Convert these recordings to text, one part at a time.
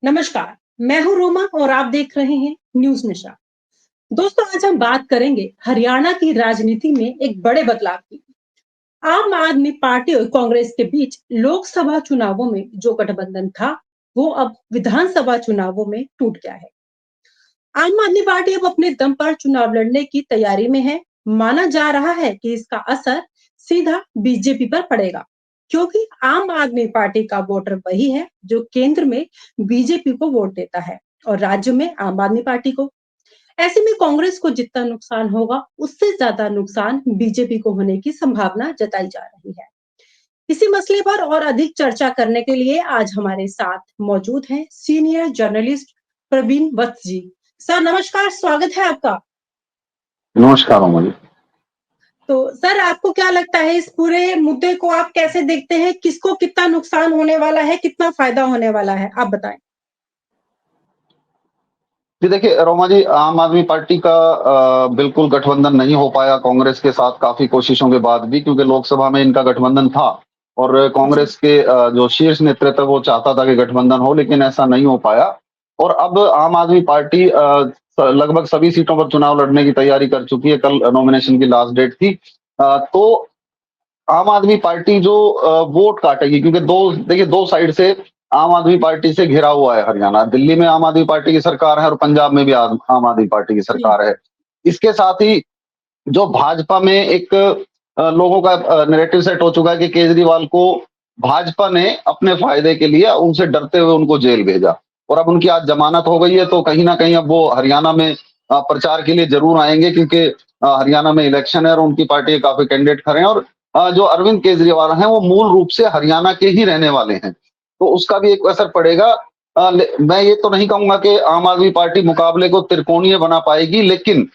नमस्कार, मैं हूँ रोमा और आप देख रहे हैं न्यूज़ निशा। दोस्तों, आज हम बात करेंगे हरियाणा की राजनीति में एक बड़े बदलाव की। आम आदमी पार्टी और कांग्रेस के बीच लोकसभा चुनावों में जो गठबंधन था, वो अब विधानसभा चुनावों में टूट गया है। आम आदमी पार्टी अब अपने दम पर चुनाव लड़ने की तैयारी में है। माना जा रहा है कि इसका असर सीधा बीजेपी पर पड़ेगा, क्योंकि आम आदमी पार्टी का वोटर वही है जो केंद्र में बीजेपी को वोट देता है और राज्य में आम आदमी पार्टी को। ऐसे में कांग्रेस को जितना नुकसान होगा, उससे ज्यादा नुकसान बीजेपी को होने की संभावना जताई जा रही है। इसी मसले पर और अधिक चर्चा करने के लिए आज हमारे साथ मौजूद हैं सीनियर जर्नलिस्ट प्रवीण वत्स जी। सर नमस्कार, स्वागत है आपका। नमस्कार अमर जी। तो सर, आपको क्या लगता है इस पूरे मुद्दे को आप कैसे देखते हैं? किसको कितना नुकसान होने वाला है, कितना फायदा होने वाला है, आप बताएं। जी देखिए रोमा जी, आम आदमी पार्टी का बिल्कुल गठबंधन नहीं हो पाया कांग्रेस के साथ काफी कोशिशों के बाद भी, क्योंकि लोकसभा में इनका गठबंधन था और जी। कांग्रेस के जो शीर्ष नेतृत्व वो चाहता था कि गठबंधन हो, लेकिन ऐसा नहीं हो पाया। और अब आम आदमी पार्टी लगभग सभी सीटों पर चुनाव लड़ने की तैयारी कर चुकी है। कल नॉमिनेशन की लास्ट डेट थी। तो आम आदमी पार्टी जो वोट काटेगी, क्योंकि दो साइड से आम आदमी पार्टी से घिरा हुआ है हरियाणा। दिल्ली में आम आदमी पार्टी की सरकार है और पंजाब में भी आम आदमी पार्टी की जी। सरकार है। इसके साथ ही जो भाजपा में एक लोगों का नैरेटिव सेट हो चुका है कि केजरीवाल को भाजपा ने अपने फायदे के लिए उनसे डरते हुए उनको जेल भेजा और अब उनकी आज जमानत हो गई है। तो कहीं ना कहीं अब वो हरियाणा में प्रचार के लिए जरूर आएंगे, क्योंकि हरियाणा में इलेक्शन है और उनकी पार्टी के काफी कैंडिडेट खड़े हैं। और जो अरविंद केजरीवाल हैं वो मूल रूप से हरियाणा के ही रहने वाले हैं, तो उसका भी एक असर पड़ेगा। मैं ये तो नहीं कहूंगा कि आम आदमी पार्टी मुकाबले को त्रिकोणीय बना पाएगी, लेकिन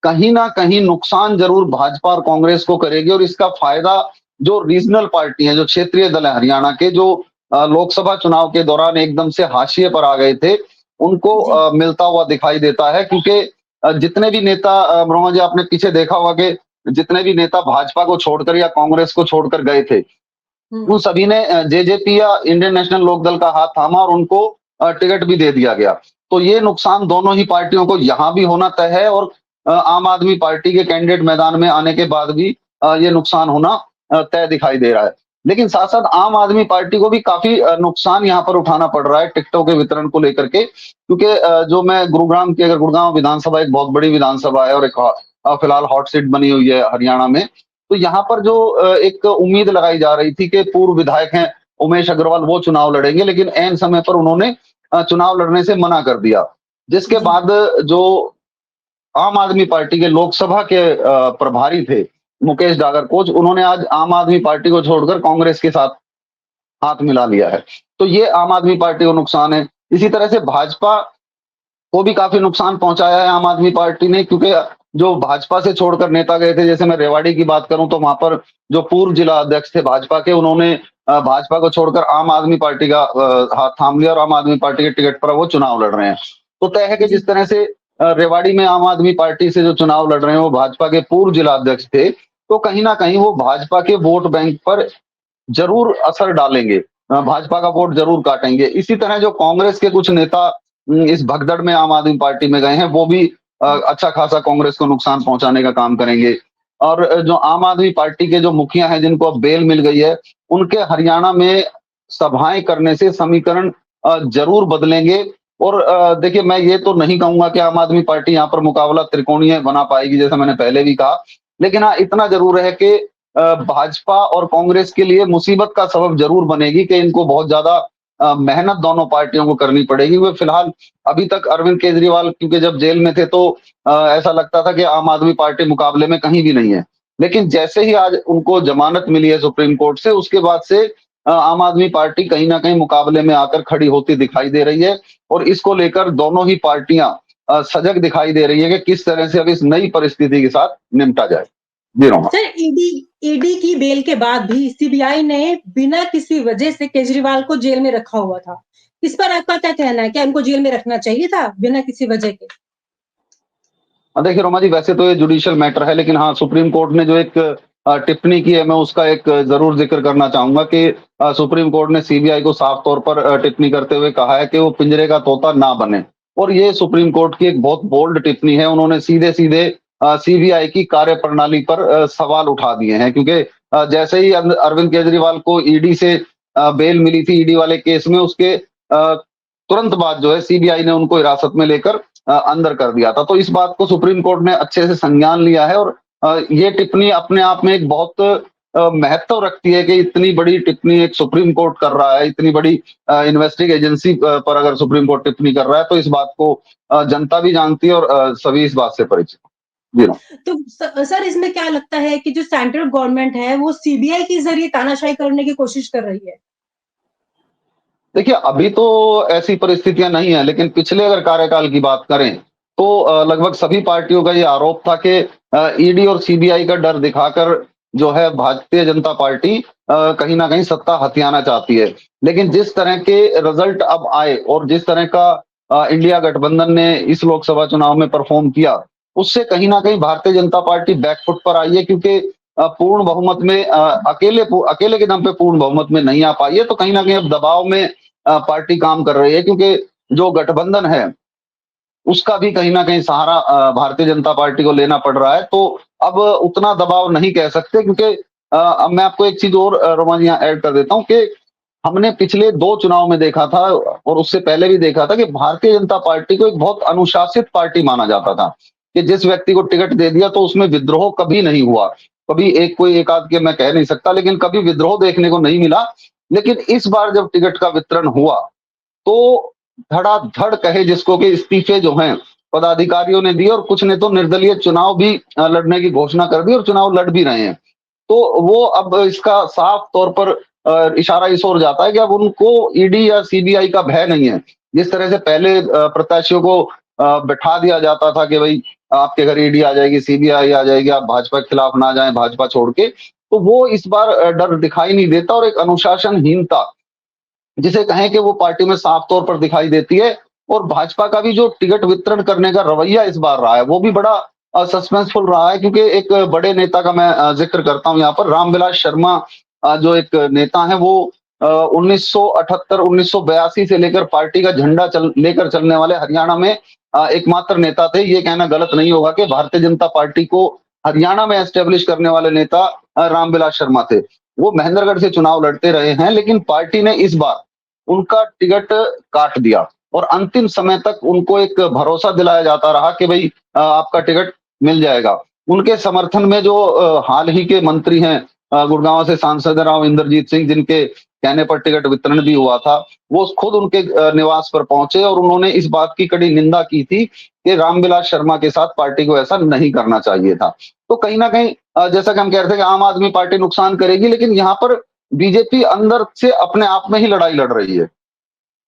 कहीं ना कहीं नुकसान जरूर भाजपा और कांग्रेस को करेगी। और इसका फायदा जो रीजनल पार्टी है, जो क्षेत्रीय दल है हरियाणा के, जो लोकसभा चुनाव के दौरान एकदम से हाशिए पर आ गए थे, उनको जी। मिलता हुआ दिखाई देता है। क्योंकि जितने भी नेता, ब्रह्मा जी आपने पीछे देखा होगा कि जितने भी नेता भाजपा को छोड़कर या कांग्रेस को छोड़कर गए थे, उन हम्म। सभी ने जेजेपी या इंडियन नेशनल लोकदल का हाथ थामा और उनको टिकट भी दे दिया गया। तो ये नुकसान दोनों ही पार्टियों को यहाँ भी होना तय है और आम आदमी पार्टी के कैंडिडेट मैदान में आने के बाद भी ये नुकसान होना तय दिखाई दे रहा है। लेकिन साथ साथ आम आदमी पार्टी को भी काफी नुकसान यहाँ पर उठाना पड़ रहा है टिकटों के वितरण को लेकर के, क्योंकि जो मैं गुरुग्राम की, अगर गुड़गांव विधानसभा एक बहुत बड़ी विधानसभा है और एक फिलहाल हॉट सीट बनी हुई है हरियाणा में। तो यहाँ पर जो एक उम्मीद लगाई जा रही थी कि पूर्व विधायक हैं उमेश अग्रवाल, वो चुनाव लड़ेंगे, लेकिन ऐन समय पर उन्होंने चुनाव लड़ने से मना कर दिया। जिसके जी। बाद जो आम आदमी पार्टी के लोकसभा के प्रभारी थे मुकेश डागर कोच, उन्होंने आज आम आदमी पार्टी को छोड़कर कांग्रेस के साथ हाथ मिला लिया है। तो ये आम आदमी पार्टी को नुकसान है। इसी तरह से भाजपा को भी काफी नुकसान पहुंचाया है आम आदमी पार्टी ने, क्योंकि जो भाजपा से छोड़कर नेता गए थे, जैसे मैं रेवाड़ी की बात करूं तो वहां पर जो पूर्व जिला अध्यक्ष थे भाजपा के, उन्होंने भाजपा को छोड़कर आम आदमी पार्टी का हाथ थाम लिया और आम आदमी पार्टी के टिकट पर वो चुनाव लड़ रहे हैं। तो तय है कि जी। जिस तरह से रेवाड़ी में आम आदमी पार्टी से जो चुनाव लड़ रहे हैं वो भाजपा के पूर्व जिला अध्यक्ष थे, तो कहीं ना कहीं वो भाजपा के वोट बैंक पर जरूर असर डालेंगे, भाजपा का वोट जरूर काटेंगे। इसी तरह जो कांग्रेस के कुछ नेता इस भगदड़ में आम आदमी पार्टी में गए हैं, वो भी अच्छा खासा कांग्रेस को नुकसान पहुंचाने का काम करेंगे। और जो आम आदमी पार्टी के जो मुखिया हैं जिनको अब बेल मिल गई है, उनके हरियाणा में सभाएं करने से समीकरण जरूर बदलेंगे। और देखिए, मैं ये तो नहीं कहूंगा कि आम आदमी पार्टी यहाँ पर मुकाबला त्रिकोणीय बना पाएगी, जैसा मैंने पहले भी कहा, लेकिन हाँ इतना जरूर है कि भाजपा और कांग्रेस के लिए मुसीबत का सबब जरूर बनेगी कि इनको बहुत ज्यादा मेहनत दोनों पार्टियों को करनी पड़ेगी। वे फिलहाल अभी तक अरविंद केजरीवाल क्योंकि जब जेल में थे तो ऐसा लगता था कि आम आदमी पार्टी मुकाबले में कहीं भी नहीं है, लेकिन जैसे ही आज उनको जमानत मिली है सुप्रीम कोर्ट से, उसके बाद से आम आदमी पार्टी कहीं ना कहीं मुकाबले में आकर खड़ी होती दिखाई दे रही है। और इसको लेकर दोनों ही पार्टियां सजग दिखाई दे रही है कि किस तरह से अब इस नई परिस्थिति के साथ निपटा जाए। जी रोमा। सर, ईडी की बेल के बाद भी सीबीआई ने बिना किसी वजह से केजरीवाल को जेल में रखा हुआ था। इस पर आपका क्या कहना है? क्या इनको जेल में रखना चाहिए था बिना किसी वजह के? देखिए रोमा जी, वैसे तो ये जुडिशियल मैटर है, लेकिन हाँ सुप्रीम कोर्ट ने जो एक टिप्पणी की है, मैं उसका एक जरूर जिक्र करना चाहूंगा कि सुप्रीम कोर्ट ने सीबीआई को साफ तौर पर टिप्पणी करते हुए कहा है कि वो पिंजरे का तोता ना बने। और ये सुप्रीम कोर्ट की एक बहुत बोल्ड टिप्पणी है। उन्होंने सीधे-सीधे सीबीआई की कार्यप्रणाली पर सवाल उठा दिए हैं, क्योंकि जैसे ही अरविंद केजरीवाल को ईडी से बेल मिली थी, ईडी वाले केस में, उसके तुरंत बाद जो है सीबीआई ने उनको हिरासत में लेकर अंदर कर दिया था। तो इस बात को सुप्रीम कोर्ट ने अच्छे से संज्ञान लिया है, और ये टिप्पणी अपने आप में एक बहुत महत्व रखती है कि इतनी बड़ी टिप्पणी एक सुप्रीम कोर्ट कर रहा है, इतनी बड़ी इन्वेस्टिंग एजेंसी पर अगर सुप्रीम कोर्ट टिप्पणी कर रहा है, तो इस बात को जनता भी जानती है, और सभी इस बात से परिचित। जी हाँ। तो सर, इसमें क्या लगता है कि जो सेंट्रल गवर्नमेंट है वो सीबीआई के जरिए तानाशाही करने की कोशिश कर रही है? देखिए, अभी तो ऐसी परिस्थितियां नहीं है, लेकिन पिछले अगर कार्यकाल की बात करें, तो लगभग सभी पार्टियों का ये आरोप था कि ईडी और सीबीआई का डर दिखाकर जो है भारतीय जनता पार्टी कहीं न कहीं सत्ता हथियाना चाहती है। लेकिन जिस तरह के रिजल्ट अब आए, और जिस तरह का इंडिया गठबंधन ने इस लोकसभा चुनाव में परफॉर्म किया, उससे कहीं न कहीं भारतीय जनता पार्टी बैकफुट पर आई है, क्योंकि पूर्ण बहुमत में अकेले के दम पे पूर्ण बहुमत में नहीं आ पाई है, तो कहीं न कहीं अब दबाव में पार्टी काम कर रही है, क्योंकि जो गठबंधन है, उसका भी कहीं न कहीं सहारा भारतीय जनता पार्टी को लेना पड़ रहा है। तो अब उतना दबाव नहीं कह सकते, क्योंकि अब मैं आपको एक चीज़ और रोमा जी यहाँ ऐड कर देता हूँ कि हमने पिछले 2 चुनाव में देखा था, और उससे पहले भी देखा था, कि भारतीय जनता पार्टी को एक बहुत अनुशासित पार्टी माना जाता था, कि जिस व्यक्ति को टिकट दे दिया तो उसमें विद्रोह कभी नहीं हुआ। कभी कोई एक आध के मैं कह नहीं सकता, लेकिन कभी विद्रोह देखने को नहीं मिला। लेकिन इस बार जब टिकट का वितरण हुआ, तो धड़ाधड़ कहे जिसको कि इस्तीफे जो हैं पदाधिकारियों ने दिए, और कुछ ने तो निर्दलीय चुनाव भी लड़ने की घोषणा कर दी, और चुनाव लड़ भी रहे हैं। तो वो अब इसका साफ तौर पर इशारा इस ओर जाता है कि अब उनको ईडी या सीबीआई का भय नहीं है। जिस तरह से पहले प्रत्याशियों को बिठा दिया जाता था कि भई आपके घर ईडी आ जाएगी, सीबीआई आ जाएगी, आप भाजपा के खिलाफ ना जाएँ, भाजपा छोड़ के। तो वो इस बार डर दिखाई नहीं देता, और एक अनुशासनहीनता जिसे कहें कि वो पार्टी में साफ तौर पर दिखाई देती है। और भाजपा का भी जो टिकट वितरण करने का रवैया इस बार रहा है, वो भी बड़ा सस्पेंसफुल रहा है, क्योंकि एक बड़े नेता का मैं जिक्र करता हूँ यहाँ पर, रामविलास शर्मा जो एक नेता है, वो 1978-1982 से लेकर पार्टी का झंडा लेकर चलने वाले हरियाणा में एकमात्र नेता थे। ये कहना गलत नहीं होगा कि भारतीय जनता पार्टी को हरियाणा में एस्टेब्लिश करने वाले नेता रामविलास शर्मा थे। वो महेंद्रगढ़ से चुनाव लड़ते रहे हैं, लेकिन पार्टी ने इस बार उनका टिकट काट दिया, और अंतिम समय तक उनको एक भरोसा दिलाया जाता रहा कि भई आपका टिकट मिल जाएगा। उनके समर्थन में जो हाल ही के मंत्री हैं, गुड़गांव से सांसद राव इंद्रजीत सिंह, जिनके कहने पर टिकट वितरण भी हुआ था, वो खुद उनके निवास पर पहुंचे, और उन्होंने इस बात की कड़ी निंदा की थी कि रामविलास शर्मा के साथ पार्टी को ऐसा नहीं करना चाहिए था। तो कहीं न कहीं जैसा कि हम कह रहे थे कि आम आदमी पार्टी नुकसान करेगी, लेकिन यहाँ पर बीजेपी अंदर से अपने आप में ही लड़ाई लड़ रही है।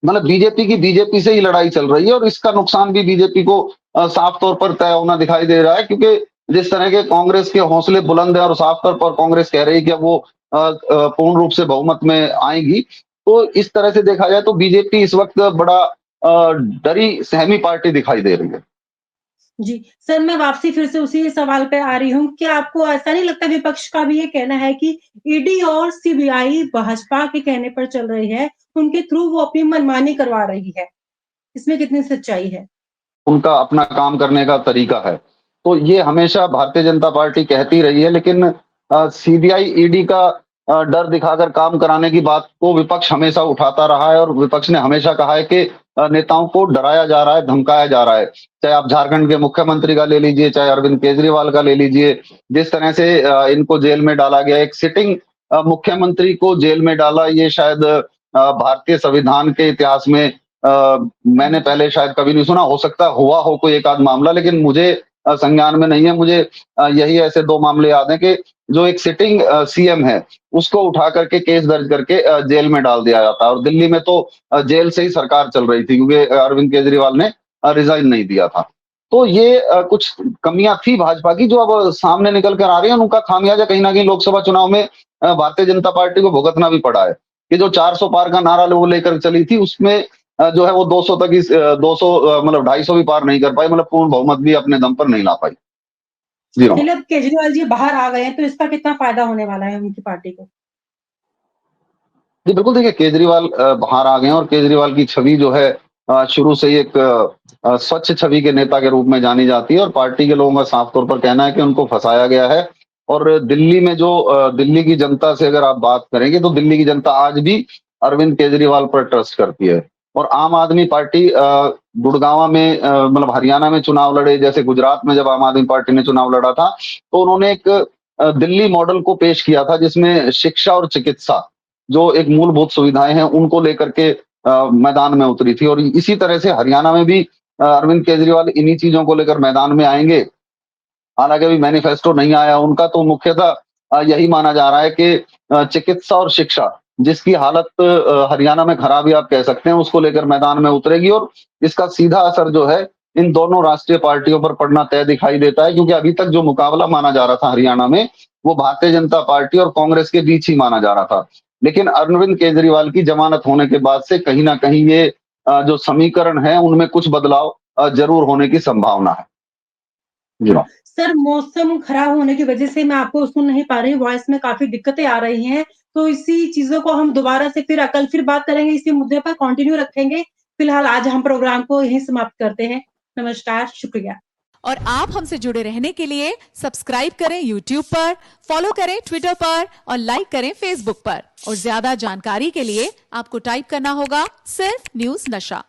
मतलब बीजेपी की बीजेपी से ही लड़ाई चल रही है, और इसका नुकसान भी बीजेपी को साफ तौर पर तय होना दिखाई दे रहा है, क्योंकि जिस तरह के कांग्रेस के हौसले बुलंद है, और साफ तौर पर कांग्रेस कह रही है कि अब वो पूर्ण रूप से बहुमत में आएगी। तो इस तरह से देखा जाए तो बीजेपी इस वक्त बड़ा डरी सहमी पार्टी दिखाई दे रही है। जी, सर, मैं वापसी फिर से उसी सवाल पे आ रही हूँ। क्या आपको ऐसा नहीं लगता विपक्ष का भी ये कहना है कि ईडी और सीबीआई भाजपा के कहने पर चल रही है, उनके थ्रू वो अपनी मनमानी करवा रही है? इसमें कितनी सच्चाई है? उनका अपना काम करने का तरीका है। तो ये हमेशा भारतीय जनता पार्टी कहती रही है, लेकिन सीबीआई, ईडी का डर दिखाकर काम कराने की बात को विपक्ष हमेशा उठाता रहा है, और विपक्ष ने हमेशा कहा है कि नेताओं को डराया जा रहा है, धमकाया जा रहा है। चाहे आप झारखंड के मुख्यमंत्री का ले लीजिए, चाहे अरविंद केजरीवाल का ले लीजिए, जिस तरह से इनको जेल में डाला गया, एक सिटिंग मुख्यमंत्री को जेल में डाला, ये शायद भारतीय संविधान के इतिहास में मैंने पहले शायद कभी नहीं सुना। हो सकता है हुआ हो कोई एक आध मामला, लेकिन मुझे संज्ञान में नहीं है। मुझे यही ऐसे 2 मामले याद हैं कि जो एक सिटिंग सीएम है, उसको उठा करके केस दर्ज करके जेल में डाल दिया जाता है, और दिल्ली में तो जेल से ही सरकार चल रही थी, क्योंकि अरविंद केजरीवाल ने रिजाइन नहीं दिया था। तो ये कुछ कमियां थी भाजपा की, जो अब सामने निकल कर आ रही है। उनका खामियाजा कहीं ना कहीं लोकसभा चुनाव में भारतीय जनता पार्टी को भुगतना भी पड़ा है, कि जो 400 पार का नारा वो लेकर चली थी, उसमें जो है वो 200 तक ही 200 मतलब 250 भी पार नहीं कर पाई, मतलब पूर्ण बहुमत भी अपने दम पर नहीं ला पाई। जी हाँ। चलिए, अब केजरीवाल जी बाहर आ गए हैं, तो इसका कितना फायदा होने वाला है उनकी पार्टी को? जी, बिल्कुल देखिए केजरीवाल बाहर आ गए हैं और केजरीवाल की छवि जो है शुरू से ही एक स्वच्छ छवि के नेता के रूप में जानी जाती है और पार्टी के लोगों का साफ तौर पर कहना है कि उनको फँसाया गया है। और दिल्ली में जो दिल्ली की जनता से अगर आप बात करेंगे तो दिल्ली की जनता आज भी अरविंद केजरीवाल पर ट्रस्ट करती है। और आम आदमी पार्टी गुड़गाँव में मतलब हरियाणा में चुनाव लड़े, जैसे गुजरात में जब आम आदमी पार्टी ने चुनाव लड़ा था, तो उन्होंने एक दिल्ली मॉडल को पेश किया था जिसमें शिक्षा और चिकित्सा जो एक मूलभूत सुविधाएँ हैं, उनको लेकर के मैदान में उतरी थी और इसी तरह से हरियाणा में भी अरविंद केजरीवाल इन्हीं चीज़ों को लेकर मैदान में आएँगे। हालाँकि अभी मैनिफेस्टो नहीं आया उनका, तो मुख्यतः यही माना जा रहा है कि चिकित्सा और शिक्षा, जिसकी हालत हरियाणा में खराब ही आप कह सकते हैं, उसको लेकर मैदान में उतरेगी और इसका सीधा असर जो है, इन दोनों राष्ट्रीय पार्टियों पर पड़ना तय दिखाई देता है क्योंकि अभी तक जो मुकाबला माना जा रहा था हरियाणा में, वो भारतीय जनता पार्टी और कांग्रेस के बीच ही माना जा रहा था। लेकिन अरविंद केजरीवाल की जमानत होने के बाद से कहीं न कहीं ये जो समीकरण है, उनमें कुछ बदलाव ज़रूर होने की संभावना है। जी हाँ। सर, मौसम खराब होने की वजह से मैं आपको सुन नहीं पा रही, वॉइस में काफ़ी दिक्कतें आ रही हैं, तो इसी चीज़ों को हम दोबारा से फिर कल फिर बात करेंगे, इसी मुद्दे पर कंटिन्यू रखेंगे। फिलहाल आज हम प्रोग्राम को यहीं समाप्त करते हैं। नमस्कार, शुक्रिया। और आप हमसे जुड़े रहने के लिए सब्सक्राइब करें YouTube पर, फॉलो करें ट्विटर पर और लाइक करें Facebook पर। और ज्यादा जानकारी के लिए आपको टाइप करना होगा सिर्फ न्यूज नशा।